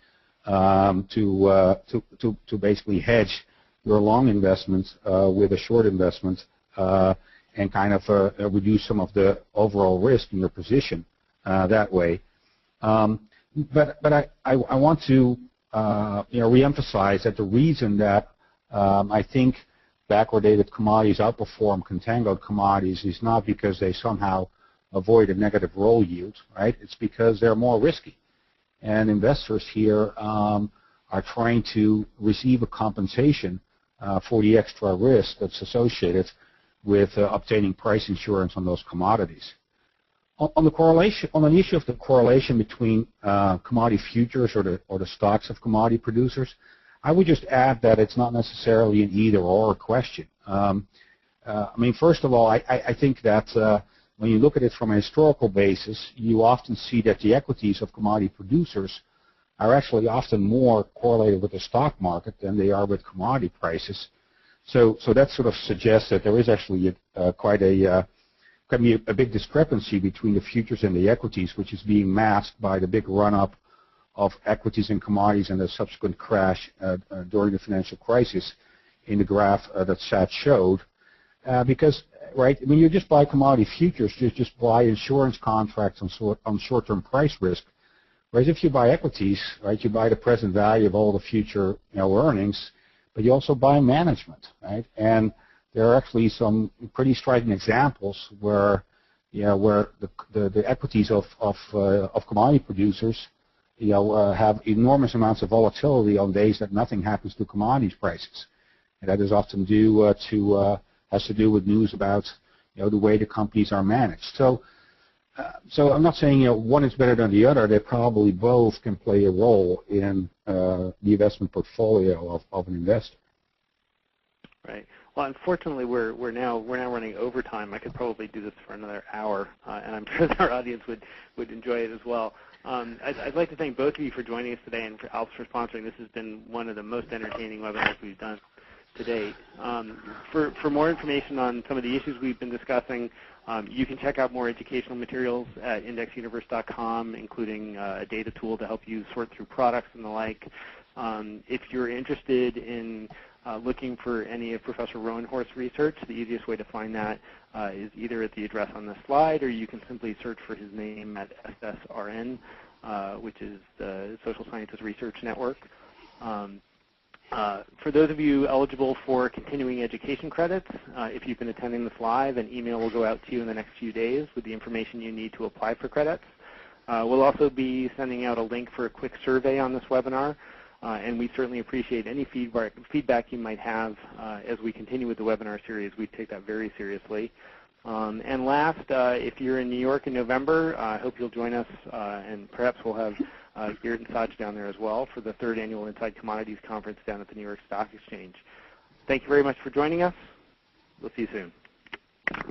to basically hedge your long investments with a short investment and kind of reduce some of the overall risk in your position that way. But I want to reemphasize that the reason that I think backwardated commodities outperform contango commodities is not because they somehow avoid a negative roll yield, right? It's because they're more risky. And investors here are trying to receive a compensation for the extra risk that's associated with obtaining price insurance on those commodities. On the issue of the correlation between commodity futures or the stocks of commodity producers, I would just add that it's not necessarily an either-or question. I mean, first of all, I think that when you look at it from a historical basis, you often see that the equities of commodity producers are actually often more correlated with the stock market than they are with commodity prices. So that sort of suggests that there is actually can be a big discrepancy between the futures and the equities, which is being masked by the big run-up of equities and commodities and the subsequent crash during the financial crisis in the graph that Sat showed. Because right? When you just buy commodity futures, you just buy insurance contracts on short-term price risk. Whereas if you buy equities, right, you buy the present value of all the future earnings, but you also buy management, right? And there are actually some pretty striking examples where where the equities of commodity producers have enormous amounts of volatility on days that nothing happens to commodities prices, and that is often has to do with news about the way the companies are managed. So I'm not saying one is better than the other. They probably both can play a role in the investment portfolio of an investor. Right. Well, unfortunately, we're now running overtime. I could probably do this for another hour, and I'm sure our audience would enjoy it as well. I'd like to thank both of you for joining us today and for ALPS for sponsoring. This has been one of the most entertaining webinars we've done to date. For more information on some of the issues we've been discussing, you can check out more educational materials at indexuniverse.com, including a data tool to help you sort through products and the like. If you're interested in looking for any of Professor Roanhorse's research, the easiest way to find that is either at the address on the slide, or you can simply search for his name at SSRN, which is the Social Sciences Research Network. For those of you eligible for continuing education credits, if you've been attending this live, an email will go out to you in the next few days with the information you need to apply for credits. We'll also be sending out a link for a quick survey on this webinar, and we certainly appreciate any feedback you might have as we continue with the webinar series. We take that very seriously. And last, if you're in New York in November, I hope you'll join us, and perhaps we'll have Geert and Saj down there as well for the 3rd Annual Inside Commodities Conference down at the New York Stock Exchange. Thank you very much for joining us. We'll see you soon.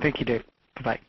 Thank you, Dave. Bye-bye.